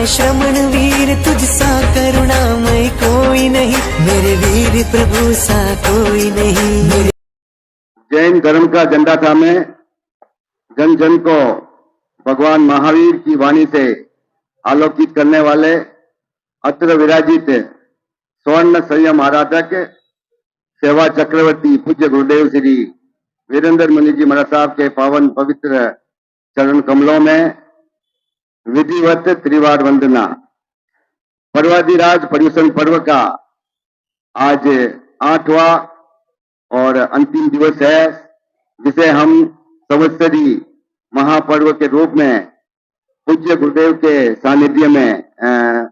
श्रमण वीर तुझसा करुणामय कोई नहीं, मेरे वीर प्रभु सा कोई नहीं। जैन धर्म का झंडा थामे जन जन को भगवान महावीर की वाणी से आलोकित करने वाले अत्र विराजित स्वर्ण संयम आराधक सेवा चक्रवर्ती पूज्य गुरुदेव श्री वीरेंद्र मुनि जी महाराज साहब के पावन पवित्र चरण कमलों में विधिवत त्रिवार वंदना। पर्वाधिराज पर्युषण पर्व का आज 8वां और अंतिम दिवस है, जिसे हम संवत्सरी महापर्व के रूप में पूज्य गुरुदेव के सानिध्य में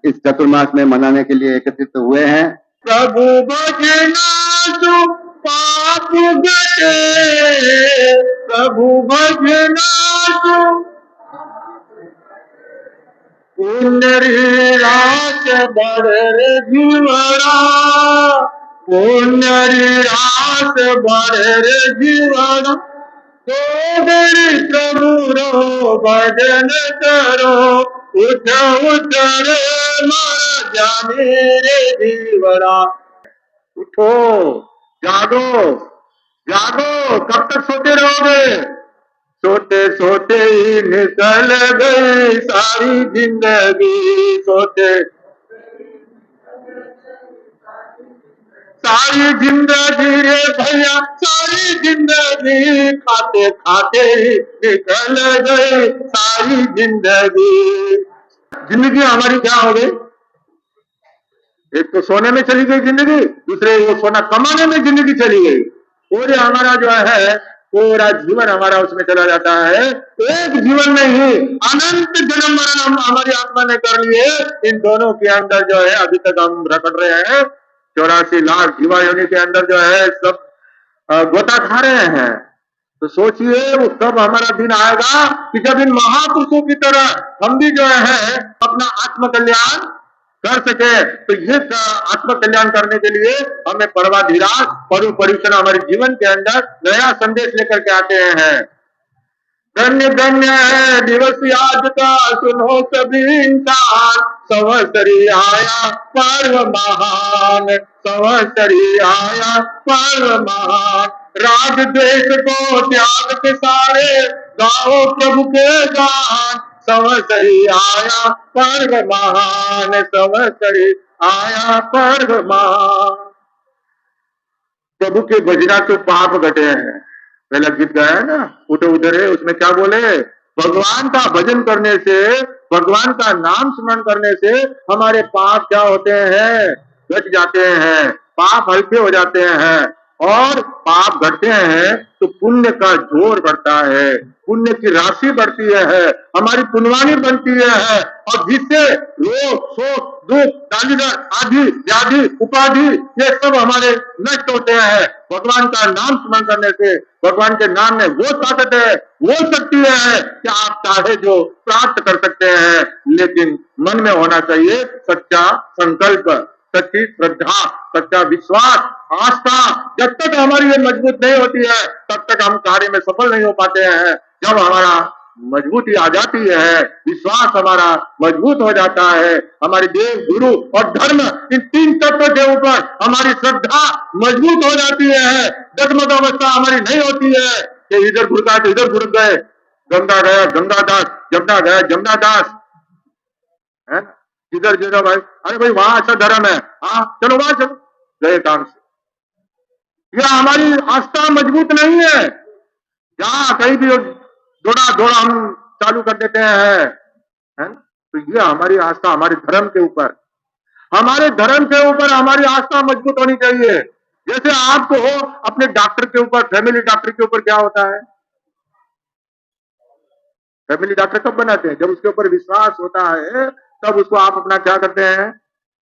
इस चतुर्मास में मनाने के लिए एकत्रित हुए हैं। प्रभु भजना जो पाप गए, प्रभु भजना जो पुनरिरास बड़े जीवरा, पुनरिरास बड़े जीवरा, तो प्रभु रो भजन करो, उठ उठ रे मर जाने रे जीवरा। उठो, जागो, जागो, कब तक सोते रहोगे? सोते सोते ही निकल गई सारी जिंदगी, सोते सारी जिंदगी रे भैया, सारी जिंदगी, खाते खाते ही निकल गई सारी जिंदगी। जिंदगी हमारी क्या हो गई? एक तो सोने में चली गई जिंदगी, दूसरे वो सोना कमाने में जिंदगी चली गई। पूरे हमारा जो है पूरा जीवन हमारा उसमें चला जाता है। एक जीवन में ही अनंत जन्म मरण हम हमारी आत्मा ने कर लिए। इन दोनों के अंदर जो है अभी तक हम रगड़ रहे हैं। 84 लाख जीवा योनि के अंदर जो है सब गोता खा रहे हैं। तो सोचिए वो कब हमारा दिन आएगा कि जब इन महापुरुषों की तरह हम भी जो है अपना आत्म कल्याण कर सके। तो ये आत्म कल्याण करने के लिए हमें पर्वाधिराज पर्व पर्युषण हमारे जीवन के अंदर नया संदेश लेकर के आते हैं। धन्य धन्य है दिवस आज का, सुनो सभी इंसान, संवत्सरी आया पर्व महान, संवत्सरी आया पर्व महान। राग द्वेष को त्याग के सारे गाओ प्रभु के गान, संवत्सरी आया पर्व महान, संवत्सरी आया पर्व महान। प्रभु के भजना तो पाप घटे हैं। पहला गीत गाया है ना, उठे उधरे, उसमें क्या बोले? भगवान का भजन करने से, भगवान का नाम स्मरण करने से हमारे पाप क्या होते हैं? घट जाते हैं, पाप हल्के हो जाते हैं। और पाप घटते हैं तो पुण्य का जोर बढ़ता है, पुण्य की राशि बढ़ती है, हमारी पुण्यवानी बनती है। और जिससे रोग शोक दुख दारिद्र आदि व्याधि उपाधि ये सब हमारे नष्ट होते हैं। भगवान का नाम स्मरण करने से, भगवान के नाम में वो ताकत है, वो शक्ति है कि आप चाहे जो प्राप्त कर सकते हैं। लेकिन मन में होना चाहिए सच्चा संकल्प, सच्ची श्रद्धा, सच्चा विश्वास, आस्था। जब तक हमारी ये मजबूत नहीं होती है तब तक हम कार्य में सफल नहीं हो पाते हैं। जब हमारा मजबूती आ जाती है, विश्वास हमारा मजबूत हो जाता है, हमारे देव गुरु और धर्म इन 3 तत्वों के ऊपर हमारी श्रद्धा मजबूत हो जाती है। डगमग अवस्था हमारी नहीं होती है कि इधर घुड़का तो इधर घुड़ गए, गंगा गया गंगादास, जमुना गया जमुनादास, है ना? इधर जगह भाई, अरे भाई वहां अच्छा धर्म है, हाँ चलो वहां चलो, गए काम से। यह हमारी आस्था मजबूत नहीं है। जहां कहीं भी दौड़ा दौड़ा हम चालू कर देते हैं, है? तो यह हमारी आस्था हमारे धर्म के ऊपर, हमारे धर्म के ऊपर हमारी आस्था मजबूत होनी चाहिए। जैसे आपको अपने डॉक्टर के ऊपर, फैमिली डॉक्टर के ऊपर क्या होता है? फैमिली डॉक्टर कब बनाते हैं? जब उसके ऊपर विश्वास होता है तब उसको आप अपना क्या करते हैं?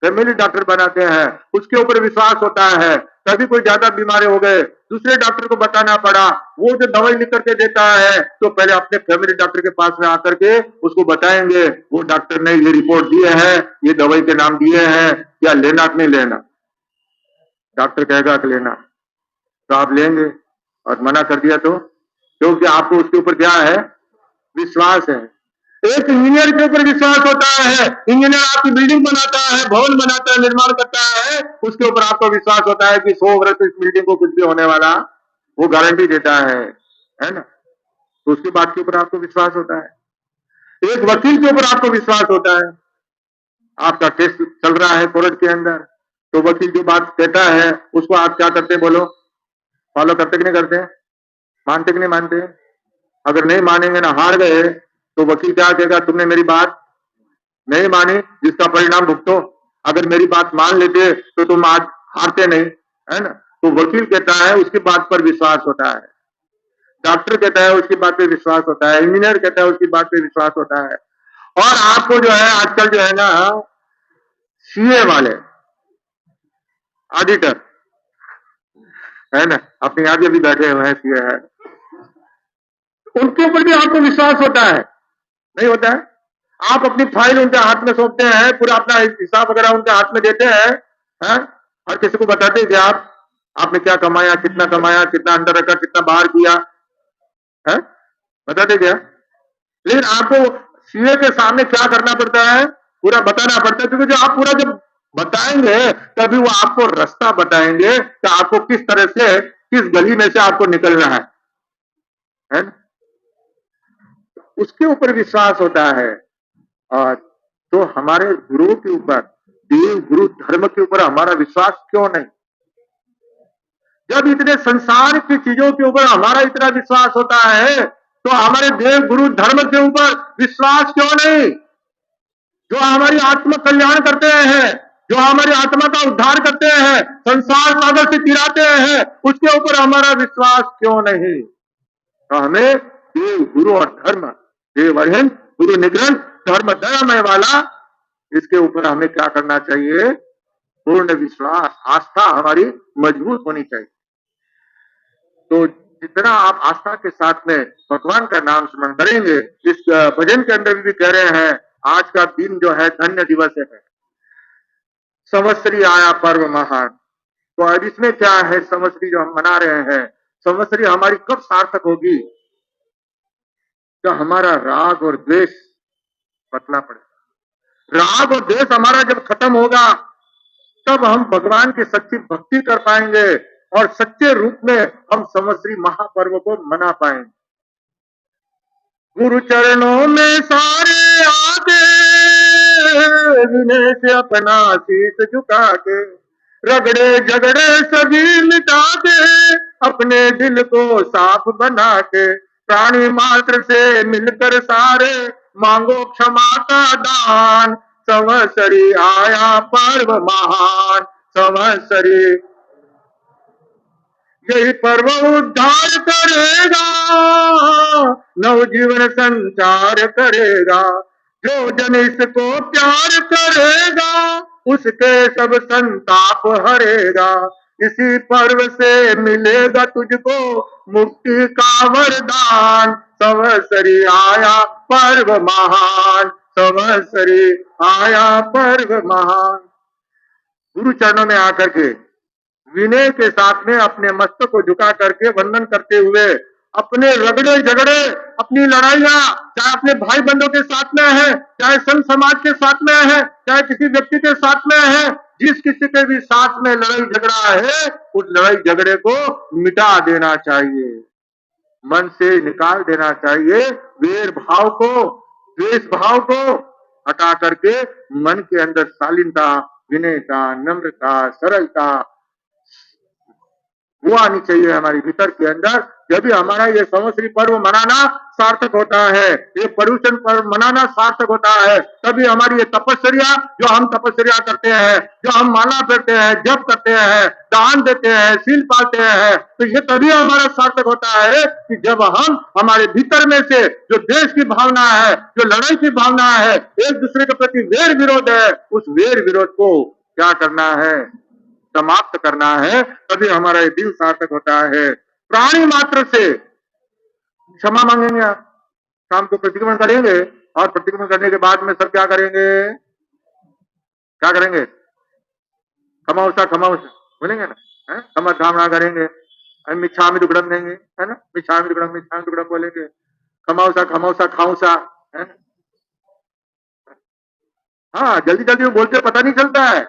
फैमिली डॉक्टर बनाते हैं। उसके ऊपर विश्वास होता है। कभी कोई ज्यादा बीमार हो गए, दूसरे डॉक्टर को बताना पड़ा, वो जो दवाई लिख करके देता है तो पहले अपने फैमिली डॉक्टर के पास में आकर के उसको बताएंगे, वो डॉक्टर ने ये रिपोर्ट दिए है, ये दवाई के नाम दिए हैं, क्या लेना कि नहीं लेना? डॉक्टर कहेगा कि लेना, तो आप लेंगे, और मना कर दिया तो, क्योंकि आपको उसके ऊपर क्या है? विश्वास है। एक इंजीनियर के ऊपर विश्वास होता है, इंजीनियर आपकी बिल्डिंग बनाता है, भवन बनाता है, निर्माण करता है, उसके ऊपर आपको विश्वास होता है कि 100 वर्ष इस बिल्डिंग को कुछ भी होने वाला, वो गारंटी देता है ना। तो उसकी बात के ऊपर आपको विश्वास होता है। एक वकील के ऊपर आपको विश्वास होता है, आपका केस चल रहा है कोर्ट के अंदर, तो वकील जो बात कहता है उसको आप क्या करते हैं, बोलो, फॉलो करते कि नहीं करते, मानते कि नहीं मानते। अगर नहीं मानेंगे ना, हार गए, तो वकील क्या कहेगा, तुमने मेरी बात नहीं मानी, जिसका परिणाम भुगतो। अगर मेरी बात मान लेते तो तुम आज हारते नहीं, है ना। तो वकील कहता है उसकी बात पर विश्वास होता है, डॉक्टर कहता है उसकी बात पे विश्वास होता है, इंजीनियर कहता है उसकी बात पे विश्वास होता है। और आपको जो है आजकल जो है ना, सीए वाले, ऑडिटर, है ना, अपने यहाँ भी बैठे हुए हैं सीए है, उनके ऊपर भी आपको विश्वास होता है, नहीं होता है। आप अपनी फाइल उनके हाथ में सौंपते हैं, पूरा अपना हिसाब वगैरह उनके हाथ में देते हैं, हैं? हर किसी को बताते हैं कि आपने क्या कमाया, कितना अंदर रखा, कितना बाहर किया, है, बताते क्या। लेकिन आपको सीए के सामने क्या करना पड़ता है, पूरा बताना पड़ता है, क्योंकि जो आप पूरा जब बताएंगे तभी वो आपको रास्ता बताएंगे कि आपको किस तरह से, किस गली में से आपको निकलना है ना? उसके ऊपर विश्वास होता है। और तो हमारे गुरुओं के ऊपर, देव गुरु धर्म के ऊपर हमारा विश्वास क्यों नहीं। जब इतने संसार की चीजों के ऊपर हमारा इतना विश्वास होता है, तो हमारे देव गुरु धर्म के ऊपर विश्वास क्यों नहीं, जो हमारी आत्मा कल्याण करते हैं, जो हमारी आत्मा का उद्धार करते हैं, संसार सागर से तिराते हैं, उसके ऊपर हमारा विश्वास क्यों नहीं। तो हमें देव गुरु और धर्म, देव अरहंत गुरु निग्रंथ धर्म दयामय वाला, इसके ऊपर हमें क्या करना चाहिए, पूर्ण विश्वास, आस्था हमारी मजबूत होनी चाहिए। तो जितना आप आस्था के साथ में भगवान का नाम स्मरण करेंगे, इस भजन के अंदर भी कह रहे हैं, आज का दिन जो है धन्य दिवस है, संवत्सरी आया पर्व महान। तो अब इसमें क्या है, संवत्सरी जो हम मना रहे हैं, संवत्सरी हमारी कब सार्थक होगी, जब हमारा राग और द्वेष पतला पड़े। राग और द्वेष हमारा जब खत्म होगा, तब हम भगवान की सच्ची भक्ति कर पाएंगे और सच्चे रूप में हम संवत्सरी महापर्व को मना पाएंगे। गुरु चरणों में सारे आके, विनय से अपना शीश झुका के, रगड़े झगड़े सभी मिटा के, अपने दिल को साफ बना के, प्राणी मात्र से मिलकर सारे मांगो क्षमा का दान। संवत्सरी आया पर्व महान, संवत्सरी यही पर्व उद्धार करेगा, नवजीवन संचार करेगा। जो जन इसको प्यार करेगा, उसके सब संताप हरेगा। इसी पर्व से मिलेगा तुझको मुक्ति का वरदान। संवत्सरी आया पर्व महान, संवत्सरी आया पर्व महान। गुरु चरणों में आकर के विनय के साथ में अपने मस्तक को झुका करके वंदन करते हुए, अपने रगड़े झगड़े, अपनी लड़ाइयां, चाहे अपने भाई बंधुओं के साथ में है, चाहे संत समाज के साथ में है, चाहे किसी व्यक्ति के साथ में है, जिस किसी के भी साथ में लड़ाई झगड़ा है, उस लड़ाई झगड़े को मिटा देना चाहिए, मन से निकाल देना चाहिए। वेर भाव को, द्वेष भाव को हटा करके मन के अंदर शालीनता, विनयता, नम्रता, सरलता वो आनी चाहिए हमारे भीतर के अंदर। जब भी हमारा ये संवत्सरी पर्व मनाना सार्थक होता है, ये पर्युषण पर्व मनाना सार्थक होता है, तभी हमारी ये तपस्या, जो हम तपस्या करते हैं, जो हम माला करते हैं, जप करते हैं, दान देते हैं, सील पालते हैं, तो ये तभी हमारा सार्थक होता है कि जब हम हमारे भीतर में से जो देश की भावना है, जो लड़ाई की भावना है, एक दूसरे के प्रति वेर विरोध है, उस वेर विरोध को क्या करना है, समाप्त करना है, तभी हमारा ये दिन सार्थक होता है। प्राणी मात्र से क्षमा मांगेंगे, आप शाम को प्रतिक्रमण करेंगे, और प्रतिक्रमण करने के बाद में सब क्या करेंगे, क्या करेंगे, खमाउसा बोलेंगे ना, क्षमा धामना करेंगे, मिच्छामि दुक्कड़म देंगे, है ना, मिच्छामि दुक्कड़म बोलेंगे, खमाउसा खाऊसा, है ना, हाँ, जल्दी जल्दी वो बोलते पता नहीं चलता है।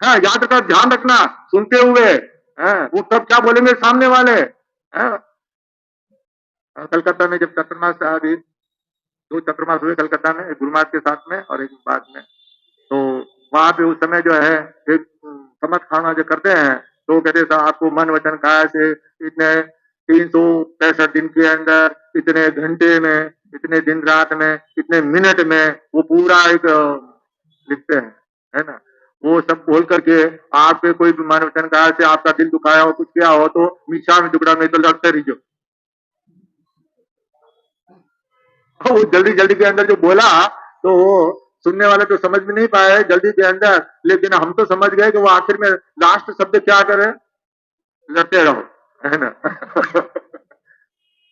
हाँ, याद रखना, ध्यान रखना सुनते हुए। हाँ, वो तब क्या बोलेंगे सामने वाले। हाँ, कलकत्ता में जब चतुर्मास अभी 2 चतुर्मास हुए कलकत्ता में, एक गुरुमास के साथ में और एक बाद में, तो वहां पे उस समय जो है एक समझ खाना जो करते हैं, तो वो कहते थे आपको मन वचन काया से इतने 365 दिन के अंदर, इतने घंटे में, इतने दिन रात में, इतने मिनट में वो पूरा एक लिखते हैं, है ना। वो सब बोल करके आपके कोई भी मन वचन काया से आपका दिल दुखाया हो, कुछ किया हो, तो मीठा में टुकड़ा में तो लगते रहिए। वो जल्दी जल्दी के अंदर जो बोला, तो वो सुनने वाले तो समझ भी नहीं पाए जल्दी के अंदर, लेकिन हम तो समझ गए कि वो आखिर में लास्ट शब्द क्या करे, लड़ते रहो, है ना।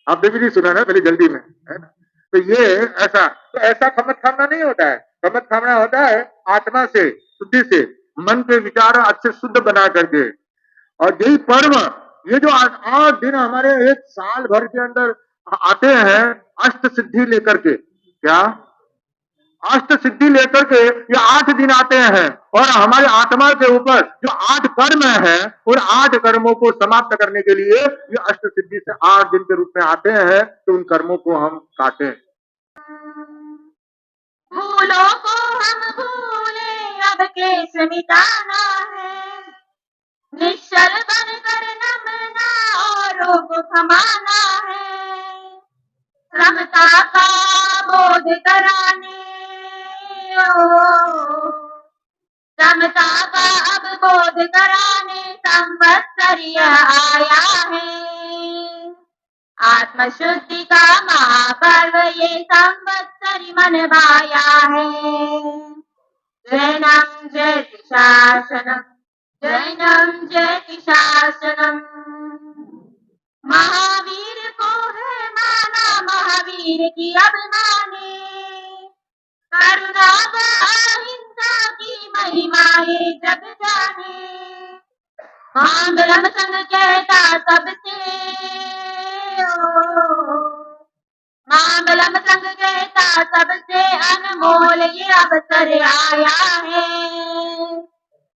आपने भी नहीं सुना ना पहले जल्दी में, है ना। तो ये ऐसा, तो ऐसा खमत खाना नहीं होता है। खमत खाना होता है आत्मा से, शुद्धि से, मन के विचार अच्छे शुद्ध बना करके। और यही पर्व, ये जो 8 दिन हमारे एक साल भर के अंदर आते हैं, अष्ट सिद्धि लेकर के, क्या अष्ट सिद्धि लेकर के ये 8 दिन आते हैं, और हमारे आत्मा के ऊपर जो 8 कर्म है, उन 8 कर्मों को समाप्त करने के लिए ये अष्ट सिद्धि से 8 दिन के रूप में आते हैं, तो उन कर्मों को हम काटें। भूलों को हम भूले अब केस मिटाना है, निश्चल बनकर नमना और रूप थमाना है, समता का बोध कराने समता का अब बोध कराने संवत्सर आया है, आत्म शुद्धि का महापर्व ये संवत्सरी मन भाया है। जैनम जयति शासनम, जैनम जयति शासनम, महावीर को है माना महावीर की अभिमानी, करुणा व अहिंसा की महिमा ये जग जाने, हाँ ब्रह्म संग कहता सबसे, मां बलम संग कहता सबसे अनमोल ये अवसर आया है,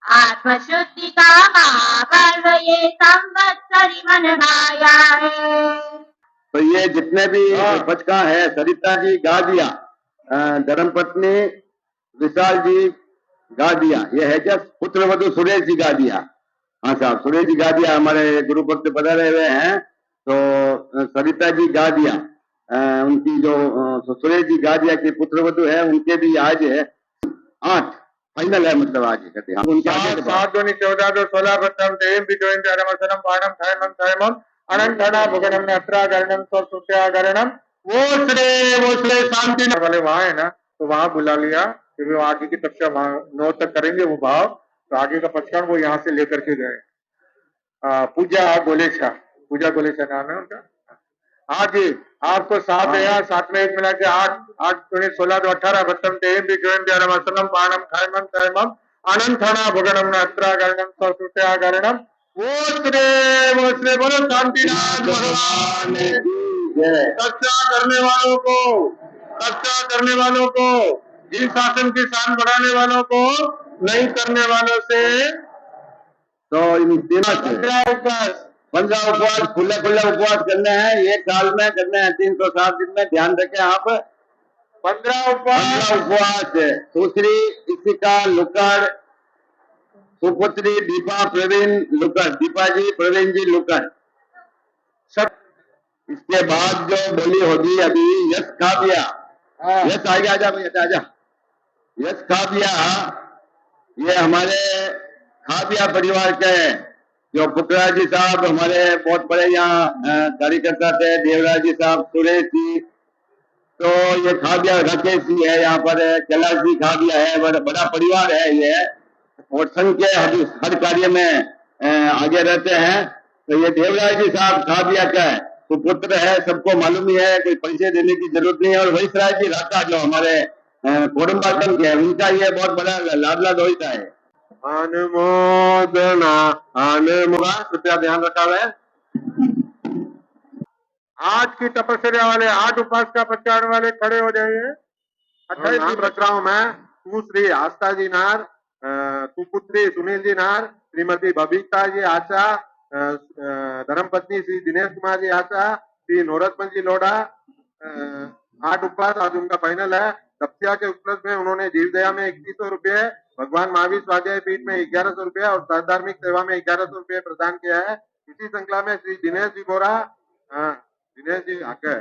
आत्म शुद्धि का महापर्व ये संवत्सरी मन भाया है। तो ये जितने भी बचका है, सरिता जी गा दिया, धर्मपत्नी विशाल जी गा दिया, ये है क्या पुत्र वधु सुरेश जी गा दिया। हाँ साहब, सुरेश जी गा दिया, हमारे गुरु भक्त पधारे हुए हैं, तो सरिता जी गा दिया। उनकी जो सुरेश जी गा दिया कि पुत्र वधु है, उनके भी आज है 8 फाइनल है, मतलब आज कहते हैं उनके आगे के बाद 7 14 16 बत्तम तेम बिजोइन धर्मसनम पाणम थायमम थायमम अनंतना भुगनम नत्रागरणम स्वसुत्यागरणम वो श्रे शांति वाले वहां है ना, तो वहां बुला लिया कि वो आगे की तपस्या वहां 9 तक करेंगे वो भाव, तो आगे का पचकन वो यहाँ से लेकर के गए। पूजा गोलेशा, पूजा गोलेशा नाम है उनका। आगे आपको 7 है, 7 में 1 मिला के 8, 8 दूनी 16 तो 18 बत्तम तेम बिजोइन धर्मसनम पाणम थायमम थायमम अनंतना भुगनम नत्रागरणम स्वसुत्यागरणम वो श्रे बोलो शांतिनाथ भगवान की। तपस्या करने वालों को, तपस्या करने वालों को, जिन शासन की शान बढ़ाने वालों को, नहीं करने वालों से, तो इन तीनों से 15 उपवास 15 उपवास खुले खुले उपवास करने हैं, एक साल में करने हैं, 360 दिन में। ध्यान रखें आप, 15 उपवास। 15 उपवास। दूसरी इशिका लुकड़, सुपुत्री दीपा प्रवीण लुकड़, दीपा जी प्रवीण जी लुकड़। सब इसके बाद जो बोली होगी अभी यश काव्या, यश आजा आजा भाई, आजा। यश काव्या ये हमारे खाबिया परिवार के हैं, जो पुखराज जी साहब हमारे बहुत बड़े यहाँ कार्यकर्ता थे, देवराज जी साहब, सुरेश जी, तो ये खाबिया राकेश जी है यहाँ पर, कैलाश जी खाबिया है, बड़ा परिवार है ये, और संघ के हर कार्य में आगे रहते हैं। तो ये देवराज जी साहब खाबिया का है, सुपुत्र है, सबको मालूम ही है, कोई पैसे देने की जरूरत नहीं है। और वैसराज जी राका जो हमारे कोडम्बाटन के हैं, उनका ये बहुत बड़ा लाडला दोहिता है। अनुमोदना अनुमोदा, कृपया ध्यान रखा है। आज की तपस्या वाले, 8 उपास का प्रचार वाले खड़े हो जाइए। 28 दिन रख रहा हूं मैं, सुश्री आस्था जी नार, सुपुत्री सुनील जी नार, श्रीमती बबीता जी आशा, धर्मपत्नी श्री दिनेश कुमार जी आशा, श्री नोरतमल जी लोढ़ा, 8 उपवास आज उनका फाइनल है। तपस्या के उपलक्ष्य में उन्होंने जीवदया में 2100 रुपये, भगवान महावीर स्वाध्याय पीठ में 1100 रुपये और धार्मिक सेवा में 1100 रुपये प्रदान किया है। इसी श्रृंखला में श्री दिनेश जी बोरा, दिनेश जी आगे,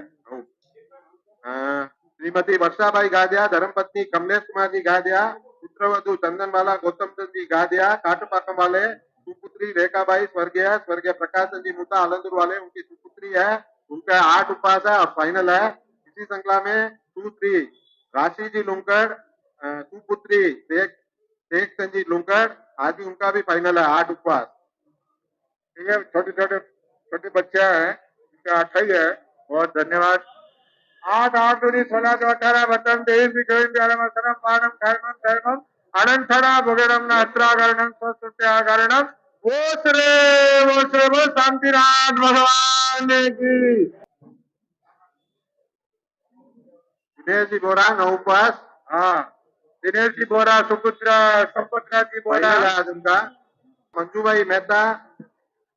श्रीमती वर्षाबाई गादिया, धर्मपत्नी कमलेश कुमार जी गादिया, पुत्रवधु चंदनवाला गौतम चंद जी गादिया, काटपाकम वाले, सुपुत्री रेखाबाई स्वर्गीय प्रकाश जी मुता आलंदुर वाले उनकी सुपुत्री है। उनका 8 उपवास है और फाइनल है। इसी श्रृंखला में सुश्री राशि जी लुंकड़, सुपुत्री शेख चंद जी लुंकड़, आज भी उनका भी फाइनल है 8 उपवास। ठीक है, छोटे बच्चे हैं, इनका 28 है। बहुत धन्यवाद। 8 8 2 16 2 18 वतन देवी विजय प्यारम असरम पानम धर्मम धर्मम अनंतरा भोगरम नात्रागरणम स्वस्त्यागरणम। वो शांतिनाथ भगवान की। दिनेश जी बोरा 9 उपवास। हाँ, दिनेश जी बोरा, सुपुत्रा जी बोरा उनका, मंजूभाई मेहता,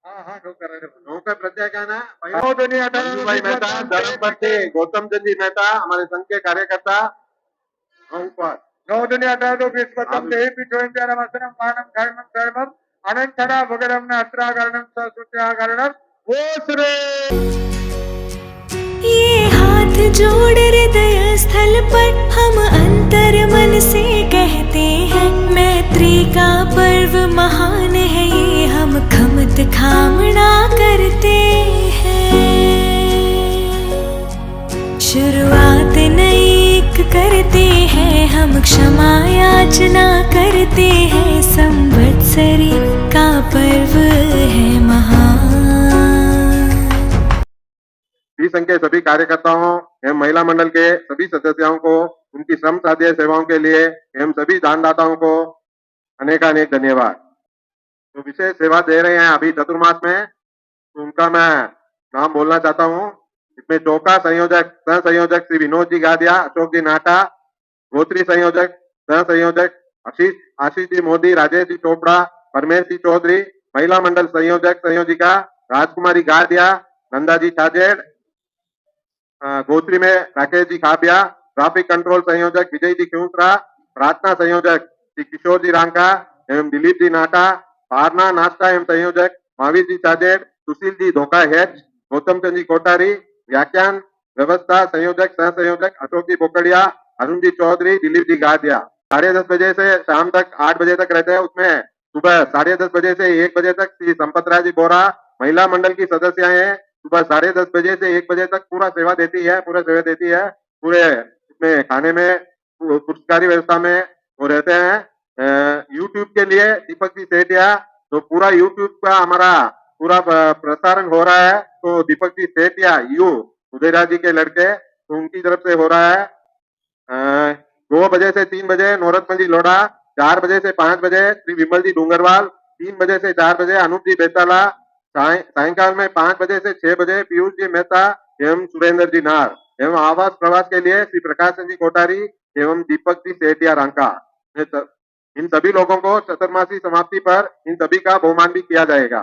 हाँ नौकर प्रत्याख्याना, मंजूभाई मेहता, धर्मपति गौतम चंद जी मेहता हमारे संघ के कार्यकर्ता। 9 उपवास। 9 दुनिया 18 विश्वतम देवी पीठों प्यारम असरम पानम धर्मम धर्मम अनंतरा भोगरम नात्रागरणम स्वस्त्यागरणम। वो श्री ये हाथ जोड़ हृदय स्थल पर हम अंतर मन से कहते हैं, मैत्री का पर्व महान है ये, हम खमत खामना करते हैं। शुरुआत नई करते हैं हम, क्षमा याचना करते हैं, संवत्सरी का पर्व है महान। संघ के सभी कार्यकर्ताओं एवं महिला मंडल के सभी सदस्यों को उनकी श्रम साध्य सेवाओं के लिए एवं सभी दानदाताओं को अनेकानेक धन्यवाद। जो विशेष सेवा दे रहे हैं अभी चतुर्मास में, तो उनका मैं नाम बोलना चाहता हूँ। इसमें चौका संयोजक सह संयोजक श्री विनोद जी गादिया, अशोक जी नाटा, गोत्री संयोजक सह संयोजक आशीष जी मोदी, राजेश जी चोपड़ा, परमेश जी चौधरी, महिला मंडल संयोजक संयोजिका राजकुमारी गादिया, नंदा जी छाजेड़, गोत्री में राकेश जी खाबिया, ट्रैफिक कंट्रोल संयोजक विजय जी क्यूसरा, प्रार्थना संयोजक श्री किशोर जी रांका एवं दिलीप जी नाटा, पारना नाश्ता एवं संयोजक महावीर जी छाजेड़, सुशील जी धोखा हेच, गौतम चंद जी कोटारी, व्याख्यान व्यवस्था संयोजक सह संयोजक अशोक जी बोकड़िया, अरुण जी चौधरी, दिलीप जी गादिया। 10:30 बजे से शाम तक 8 बजे तक रहते हैं। उसमें सुबह 10:30 बजे से 1 बजे तक श्री संपत राय जी बोरा महिला मंडल की सदस्य हैं। सुबह 10:30 बजे से 1 बजे तक पूरा सेवा देती है, पूरे इसमें खाने में पुरस्कारी व्यवस्था में वो रहते हैं। यूट्यूब के लिए दीपक जी सेठिया, तो पूरा यूट्यूब का हमारा पूरा प्रसारण हो रहा है, तो दीपक जी सेठिया उदयराज जी के लड़के, तो उनकी तरफ से हो रहा है। 2 बजे से 3 बजे नोरतमल जी लोढ़ा, 4 बजे से 5 बजे श्री विमल जी डूंगरवाल, 3 बजे से 4 बजे अनूप जी बेताला, सायंकाल में 5 बजे से 6 बजे पीयूष जी मेहता एवं सुरेंद्र जी नार, एवं आवास प्रवास के लिए श्री प्रकाश चंद जी कोटारी एवं दीपक जी सेठिया रांका। इन सभी लोगों को चतुर्मासी समाप्ति पर इन सभी का बहुमान भी किया जाएगा।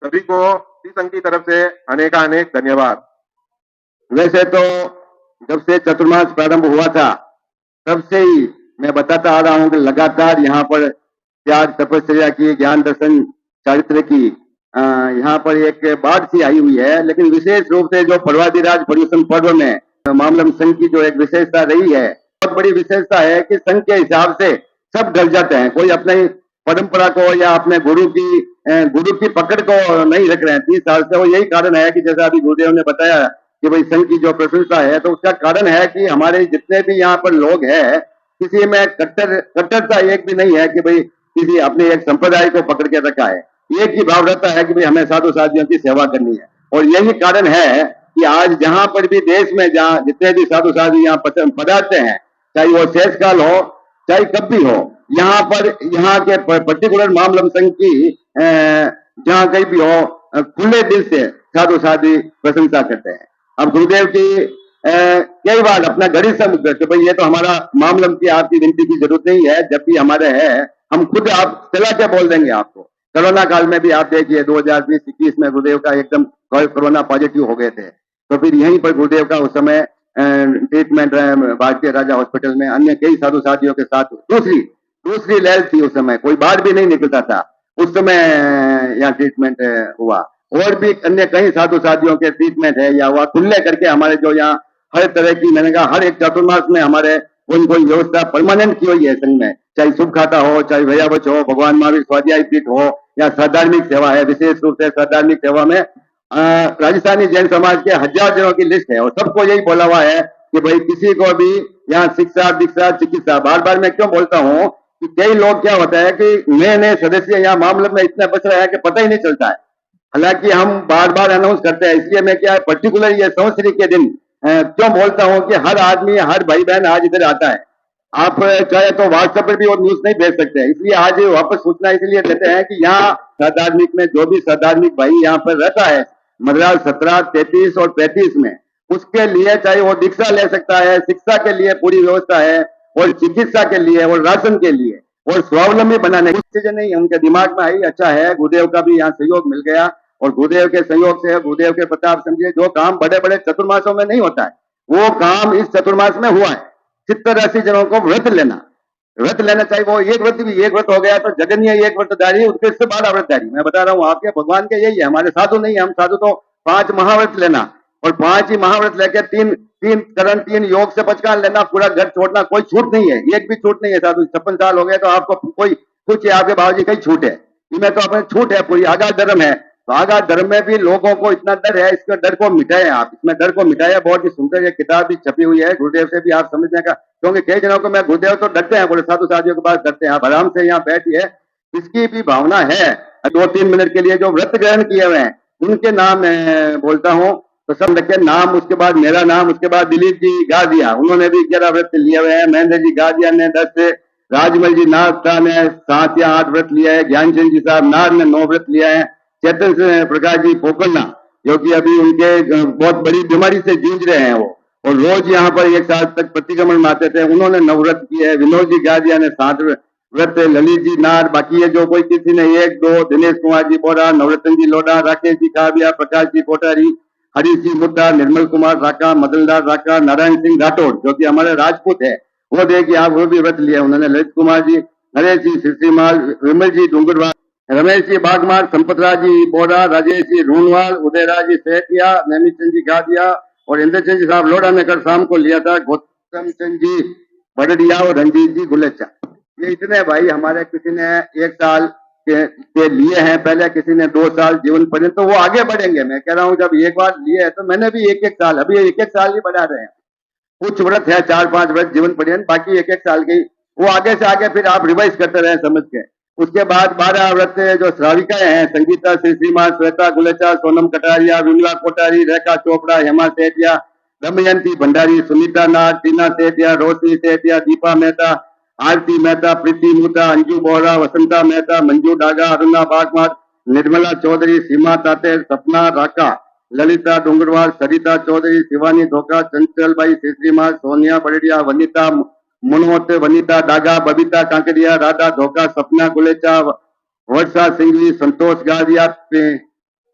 सभी को इस संघ की तरफ से अनेकानेक धन्यवाद। वैसे तो जब से चतुर्मास प्रारंभ हुआ था तब से ही मैं बताता आ रहा हूं कि लगातार यहाँ पर त्याग तपस्या की, ज्ञान दर्शन चारित्र की यहाँ पर एक बाढ़ सी आई हुई है। लेकिन विशेष रूप से जो पर्वाधिराज पर्युषण पर्व में मामलम संघ की जो एक विशेषता रही है, बहुत बड़ी विशेषता है कि संघ के हिसाब से सब ढल जाते हैं। कोई अपने परंपरा को या अपने गुरु की पकड़ को नहीं रख रहे हैं 30 साल से। वो यही कारण है कि जैसा अभी गुरुदेव ने बताया कि भाई संघ की जो प्रशंसा है, तो उसका कारण है कि हमारे जितने भी यहाँ पर लोग हैं, किसी में कट्टरता एक भी नहीं है कि भाई किसी अपने एक संप्रदाय को पकड़ के रखा है। एक ही भाव रहता है कि भाई हमें साधु साधियों की सेवा करनी है। और यही कारण है कि आज जहां पर भी देश में जहां जितने भी साधु साधु यहाँ पधारते हैं, चाहे वो शेषकाल हो चाहे कब भी हो, यहाँ के पर्टिकुलर मामलम संघ की जहां कहीं भी हो, खुले दिल से साधु साधी प्रशंसा करते हैं। अब गुरुदेव की कई बार अपना गढ़ी से मुक्त करके भाई ये तो हमारा मामला की आपकी विनती की जरूरत नहीं है, जब भी हमारे है हम खुद आप चला के बोल देंगे आपको। कोरोना काल में भी आप देखिए 2020-21 में गुरुदेव का एकदम कोरोना पॉजिटिव हो गए थे, तो फिर यहीं पर गुरुदेव का उस समय ट्रीटमेंट भारतीय राजा हॉस्पिटल में अन्य कई साधु साथियों के साथ दूसरी लहर थी उस समय, कोई बाहर भी नहीं निकलता था उस समय यहाँ ट्रीटमेंट हुआ। और भी अन्य कई साधु साथियों के ट्रीटमेंट है या हुआ खुले करके हमारे जो यहाँ हर तरह की मैंने कहा हर एक चतुर्मास में हमारे कोई कोई व्यवस्था परमानेंट की हुई है संघ में, चाहे शुभ खाता हो, चाहे भैयावच हो, भगवान महावीर स्वाध्याय पीठ हो या साधार्मिक सेवा है। विशेष रूप से साधार्मिक सेवा में राजस्थानी जैन समाज के 1000 जनों की लिस्ट है और सबको यही बोला हुआ है कि भाई किसी को भी यहाँ शिक्षा दीक्षा चिकित्सा, बार बार मैं क्यों बोलता हूँ कि कई लोग क्या होता है कि नए नए सदस्य यहाँ मामले में इतने बच रहे हैं कि पता ही नहीं चलता है, हालांकि हम बार बार अनाउंस करते हैं। इसलिए मैं क्या पर्टिकुलर ये संवत्सरी के दिन क्यों बोलता हूँ कि हर आदमी हर भाई बहन आज इधर आता है, आप चाहे तो व्हाट्सएप पर भी और न्यूज नहीं भेज सकते हैं, इसलिए आज वापस सूचना इसलिए देते हैं कि यहाँ साधार्मिक में जो भी साधार्मिक भाई यहाँ पर रहता है मद्रास 17, 33 और 35 में, उसके लिए चाहे वो दीक्षा ले सकता है, शिक्षा के लिए पूरी व्यवस्था है और चिकित्सा के लिए और राशन के लिए और स्वावलंबी बनाने की चीजें नहीं है उनके दिमाग में आई। अच्छा है गुरुदेव का भी यहाँ सहयोग मिल गया और गुरुदेव के सहयोग से गुरुदेव के प्रताप समझिए जो काम बड़े बड़े चतुर्मासों में नहीं होता है वो काम इस चतुर्मास में हुआ है। 70-80 जनों को व्रत लेना चाहिए, वो एक व्रत हो गया तो जगन्य एक व्रतधारी उत्कृष्ट 12 व्रतधारी। मैं बता रहा हूँ आपके भगवान के यही है, हमारे साधु नहीं है, हम साधु तो 5 महाव्रत लेना और 5 ही महाव्रत लेकर 3 करण 3 योग से बचकान लेना, पूरा घर छोड़ना, कोई छूट नहीं है, एक भी छूट नहीं है। साधु 56 साल हो गए तो आपको कोई कुछ आपके बाबूजी कहीं छूट है, इनमें तो अपने छूट है पूरी। आगाज धर्म है तो आगाज धर्म में भी लोगों को इतना डर है, इसके डर को मिटाए आप, इसमें डर को मिटाए। बहुत ही सुंदर ये किताब भी छपी हुई है गुरुदेव से भी आप समझने का, क्योंकि कई जनों को मैं गुरुदेव तो डरते हैं, बोले साधु साथियों के पास डरते हैं, आप आराम से यहाँ बैठिए, इसकी भी भावना है। 2-3 मिनट के लिए जो व्रत ग्रहण किए हुए हैं उनके नाम मैं बोलता हूँ तो सब रखे नाम, उसके बाद मेरा नाम, उसके बाद दिलीप जी गादिया उन्होंने भी 11 व्रत लिए हुए हैं, महेंद्र जी गादिया ने 10 से, राजमल जी नाथ ने 7 या 8 व्रत लिया है, ज्ञानचंद जी साहब नार ने 9 व्रत लिया है, चेतन प्रकाश जी पोकलना जो कि अभी उनके बहुत बड़ी बीमारी से जूझ रहे हैं वो और रोज यहाँ पर 1 साल तक प्रतिक्रमण में आते थे, उन्होंने 9 व्रत किए हैं, विनोद जी गादिया ने 7 व्रत, ललित जी नार, बाकी है जो कोई किसी ने 1-2, दिनेश कुमार जी बोरा, नवरत्न जी लोढ़ा, राकेश जी काबिया, प्रकाश जी कोठारी, हरीश जी मुद्दा, निर्मल कुमार राका, मदनलाल राका, नारायण सिंह राठौड़ जो कि हमारे राजपूत है वो देखिए आप वो भी व्रत लिया उन्होंने, ललित कुमार जी, नरेश जी सिरसीमाल, विमल जी डूंगरवाल, रमेश जी बागमार, संपतराज जी बोरा, राजेश जी ढूंढवाल, उदयराज जी सेठिया, नैमीचंद जी गादिया और इंद्रचंद जी साहब लोढ़ा ने कल शाम को लिया था, गौतम चंद जी बड़डिया और रंजीत जी गुलेचा। ये इतने भाई हमारे किसी ने 1 साल के लिए हैं, पहले किसी ने 2 साल जीवन पर्यंत, तो वो आगे बढ़ेंगे। मैं कह रहा हूँ जब एक बार लिए है तो मैंने भी 1-1 साल, अभी 1-1 साल ही बढ़ा रहे हैं, कुछ व्रत है 4-5 व्रत जीवन पर्यंत, बाकी 1-1 साल की वो आगे से आगे फिर आप रिवाइज करते रहे समझ के। उसके बाद 12 व्रत जो श्राविकाएं हैं, संगीता श्रीमान, श्वेता गुलेचा, सोनम कटारिया, विमला कोठारी, रेखा चोपड़ा, हेमा सेठिया, दमयंती भंडारी, सुनीता नाथ, टीना सेठिया, रोशनी सेठिया, दीपा मेहता, आरती मेहता, प्रीति मुद्दा, अंजू बोहरा, वसंता मेहता, मंजू डागा, अरुणा बागमार, निर्मला चौधरी, सीमा तातेर, सपना राका, ललिता डूंगरवाल, सरिता चौधरी, शिवानी धोखा, चंचल भाई श्रीमाल, सोनिया बड़िया, वनिता मुनोत, वनिता डागा, बबीता कांकरिया, राधा धोखा, सपना गुलेचा, वर्षा सिंघवी, संतोष गादिया,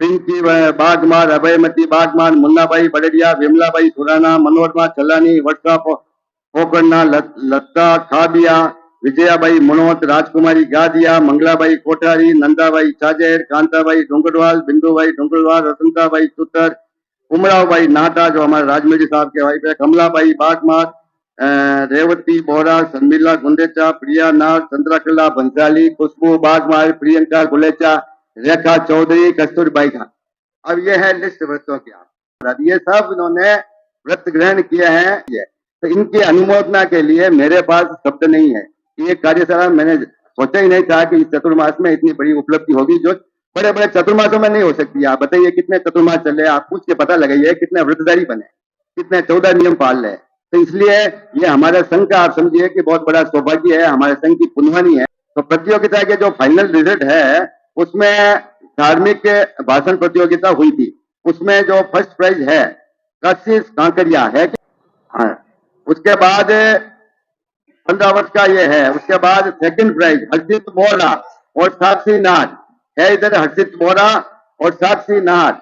पिंकी बागमार, अभयमती बागमार, मुन्नाबाई बड़िया, विमलाबाई सुराना, मनोरमा चलानी, वर्षा पोकरना, लता खाबिया, विजयाबाई मनोत, राजकुमारी गादिया, मंगलाबाई कोठारी, नंदाबाई चाजेर, कांताबाई डूंगरवाल, बिंदुबाई डूंगरवाल, रसंताबाई चुतर, उमरावबाई नाटा जो हमारे राजमेरी साहब के वाइफ है, कमलाबाई बागमार, रेवती बोरा, शर्मिला गुंदेचा, प्रिया नार, चंद्रकला बंसाली, खुशबू बागमार, प्रियंका गुलेचा, रेखा चौधरी, कस्तूरबाई खान। अब ये है लिस्ट व्रतों की, ये सब इन्होंने व्रत ग्रहण किए हैं, तो इनकी अनुमोदना के लिए मेरे पास शब्द नहीं है। ये कार्यशाला मैंने सोचा ही नहीं था कि इस चतुर्मास में इतनी बड़ी उपलब्धि होगी जो बड़े बड़े चतुर्मासों में नहीं हो सकती। आप बताइए कितने चतुर्मास चले, आप पूछ के पता लगाइए कितने व्रतधारी बने, कितने 14 नियम पाल रहे। तो इसलिए ये हमारे संघ का आप समझिए कि बहुत बड़ा सौभाग्य है, हमारे संघ की पुण्यवानी है। तो प्रतियोगिता के जो फाइनल रिजल्ट है उसमें धार्मिक भाषण प्रतियोगिता हुई थी, उसमें जो फर्स्ट प्राइज है कशिश कांकरिया है हाँ, उसके बाद 15 वर्ष का ये है। उसके बाद सेकंड प्राइज हर्षित बोरा और साक्षी नाथ है। इधर हर्षित बोरा और साक्षी नाथ।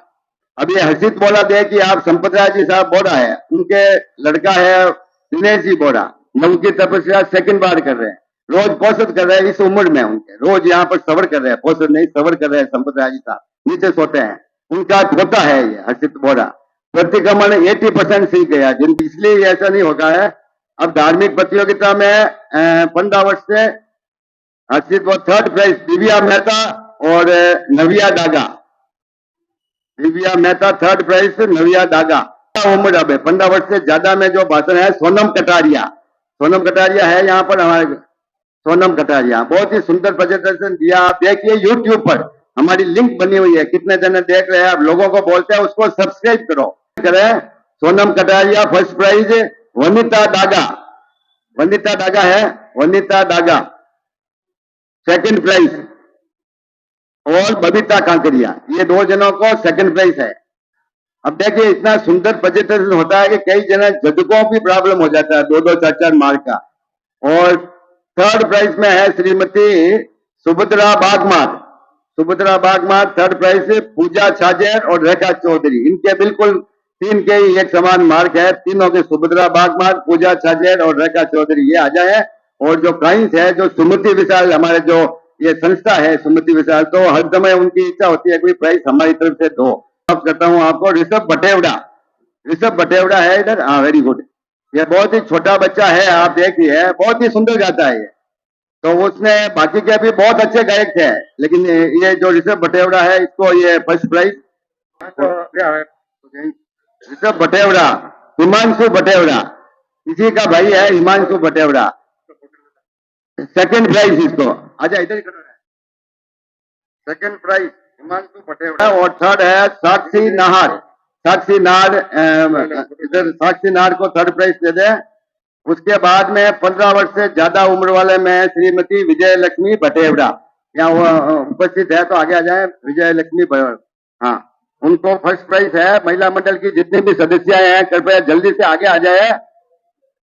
अब ये हर्षित बोरा दे कि आप संपत राय जी साहब बोरा है, उनके लड़का है दिनेश जी बोरा, नव की तपस्या सेकंड बार कर रहे हैं, रोज पोषद कर रहे हैं इस उम्र में, उनके रोज यहाँ पर सवर कर रहे हैं, पोषद नहीं सवर कर रहे हैं संपत राय जी साहब, नीचे सोते हैं। उनका पोता है ये हर्षित बोरा। प्रतिक्रमण 80% सीख गया, जिनकी इसलिए ऐसा नहीं होगा है। अब धार्मिक प्रतियोगिता में 15 वर्ष से हर्षित वो थर्ड प्राइज दिव्या मेहता और नविया डागा। Divya Mehta third prize, Navya Daga. उम्र अब 15 वर्ष से ज्यादा में जो भाषण है सोनम कटारिया। सोनम कटारिया है यहाँ पर हमारे, सोनम कटारिया बहुत ही सुंदर प्रेजेंटेशन दिया। आप देखिए यूट्यूब पर हमारी लिंक बनी हुई है, कितने जने देख रहे हैं। आप लोगों को बोलते हैं उसको सब्सक्राइब करो करें। सोनम कटारिया फर्स्ट प्राइज, वनिता डागा, वनिता डागा है, वनिता डागा सेकंड प्राइज, और बबीता कांकरिया, ये 2 जनों को सेकंड प्राइज है। अब देखिए इतना सुंदर प्रेजेंटेशन होता है कि कई जने जजकों की प्रॉब्लम हो जाता है 2-2 4-4 मार्क का। और थर्ड प्राइज में है श्रीमती सुभद्रा बागमार, सुभद्रा बागमार थर्ड प्राइज से, पूजा छाजेर और रेखा चौधरी, इनके बिल्कुल 3 के ही एक समान मार्क है, तीनों के सुभद्रा बागमार, पूजा छाजेर और रेखा चौधरी ये आ जाए। और जो प्राइज है जो सुमति विशाल, हमारे जो ये संस्था है सुमति विशाल, तो हर समय उनकी इच्छा होती है कोई प्राइज हमारी तरफ से दो। अब करता हूँ आपको ऋषभ भटेवड़ा, ऋषभ भटेवड़ा है इधर, हाँ वेरी गुड। ये बहुत ही छोटा बच्चा है, आप देखिए बहुत ही सुंदर गाता है ये। तो उसने बाकी के भी बहुत अच्छे गायक थे, लेकिन ये जो ऋषभ भटेवड़ा है इसको ये फर्स्ट प्राइज। ऋषभ भटेवड़ा, हिमांशु भटेवड़ा, इसी का भाई है हिमांशु भटेवड़ा, सेकंड प्राइज इसको। अच्छा इधर ही खड़ा है, सेकंड प्राइज हिमांशु भटेवड़ा। और थर्ड है साक्षी नाहर, साक्षी नाहर, इधर साक्षी नाहर को थर्ड प्राइज दे दे। उसके बाद में 15 वर्ष से ज्यादा उम्र वाले में श्रीमती विजय लक्ष्मी भटेवड़ा, यहाँ वो उपस्थित है तो आगे आ जाए। विजय लक्ष्मी हाँ, उनको फर्स्ट प्राइज है। महिला मंडल की जितने भी सदस्य हैं कृपया जल्दी से आगे आ जाए,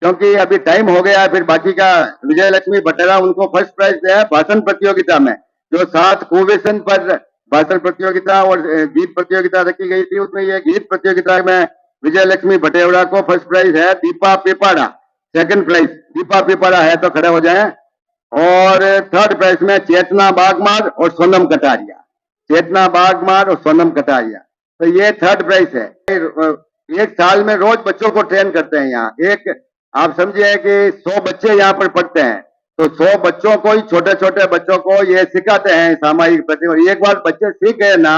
क्योंकि अभी टाइम हो गया है। फिर बाकी का विजय लक्ष्मी भटेरा उनको फर्स्ट प्राइज है भाषण प्रतियोगिता में, जो 7 कुवेशन पर भाषण प्रतियोगिता और गीत प्रतियोगिता रखी गई थी, उसमें ये गीत प्रतियोगिता में विजय लक्ष्मी भटेवड़ा को फर्स्ट प्राइज है। दीपा पिपाड़ा सेकंड प्राइज, दीपा पिपाड़ा है तो खड़े हो जाएं। और थर्ड प्राइज में चेतना बागमार और सोनम कटारिया, चेतना बागमार और सोनम कटारिया, तो ये थर्ड प्राइज है। एक साल में रोज बच्चों को ट्रेन करते हैं यहाँ। एक आप समझिए कि 100 बच्चे यहाँ पर पढ़ते हैं, तो 100 बच्चों को ही, छोटे छोटे बच्चों को ये सिखाते हैं सामाजिक प्रतिबद्धता। एक बार बच्चे सीख गए ना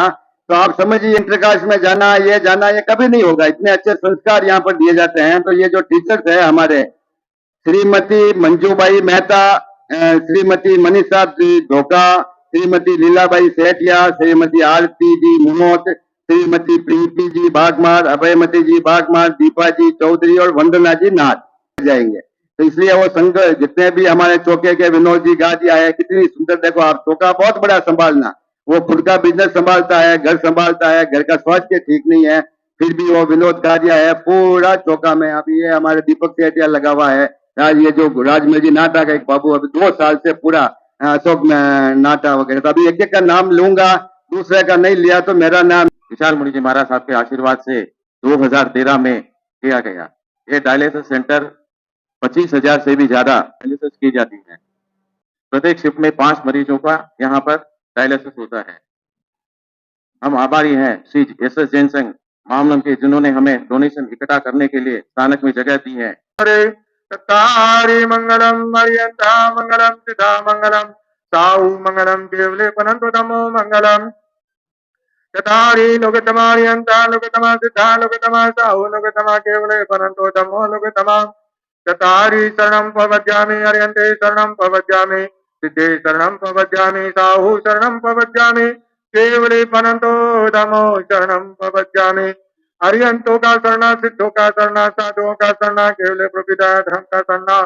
तो आप समझिए इंटरकास्ट में जाना ये कभी नहीं होगा। इतने अच्छे संस्कार यहाँ पर दिए जाते हैं। तो ये जो टीचर्स है हमारे, श्रीमती मंजूबाई मेहता, श्रीमती मनीषा धोका, श्रीमती लीलाबाई सेठिया, श्रीमती आरती जी मुनोत, श्रीमती प्रीति जी बागमार, अभयमती जी बागमार, दीपा जी चौधरी और वंदना जी नाथ जाएंगे। तो इसलिए वो संघ जितने भी हमारे चौके के विनोद जी गा दिया है, कितनी सुंदर, देखो आप चौका बहुत बड़ा संभालना, वो खुद का बिजनेस संभालता है, घर संभालता है, घर का स्वास्थ्य ठीक नहीं है, फिर भी वो विनोद कारिया है पूरा चौका में। अभी ये हमारे दीपक सेठिया लगा हुआ है, ये जो राजमेजी नाटा का एक बाबू अभी 2 साल से पूरा अशोक नाटा वगैरह। तो अभी एक का नाम लूंगा, दूसरे का नहीं लिया तो मेरा नाम। विशाल मुनि जी महाराज साहब के आशीर्वाद से 2013 में किया गया। ये डायलिसिस सेंटर 25,000 से भी ज्यादा डायलिसिस की जाती है। प्रत्येक शिफ्ट में 5 मरीजों का यहाँ पर डायलिसिस होता है। हम आभारी हैं श्री SS जैन संघ मामलम के, जिन्होंने हमें डोनेशन इकट्ठा करने के लिए स्थानक में जगह दी है। तत्तारि मंगलम मरियंता मंगलम सिद्धा मंगलम साहु मंगलम केवले पनंतो धम्मो मंगलम। तत्तारि लोकतमारियंता लोकतमा सिद्धा लोकतमा साहु लोकतमा केवले पनंतो धम्मो लोकतमा। तत्तारि शरणं प्रपद्यामि अर्यन्ते शरणं प्रपद्यामि सिद्धे शरणं प्रपद्यामि साहु शरणं प्रपद्यामि केवले पनंतो धम्मो शरणं प्रपद्यामि। अरियंतों का शरणा, सिद्धों का शरणा, साधुओं का शरणा, केवल प्रपिता धर्म का शरणा।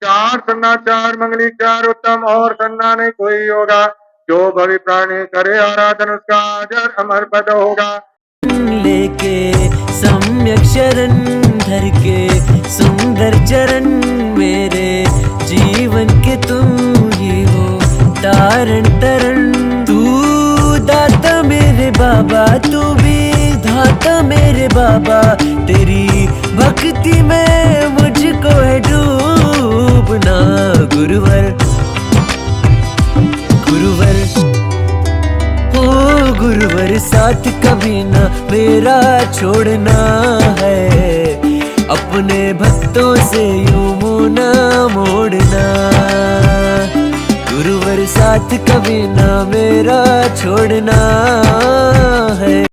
4 शरणा 4 मंगली 4 उत्तम, और शरणा नहीं कोई होगा। जो भवि प्राणी करे आराधन उसका अजर अमर पद होगा। लेके सम्यक शरण हर के सुंदर चरण, मेरे जीवन के तुम ही हो तारण तरण। तू दाता मेरे बाबा, तू भी धाता मेरे बाबा, तेरी भक्ति में मुझको है डूबना। गुरुवर गुरुवर ओ गुरुवर, साथ कभी ना मेरा छोड़ना है, अपने भक्तों से यूं मुंह ना मोड़ना। गुरुवर साथ कभी ना मेरा छोड़ना है।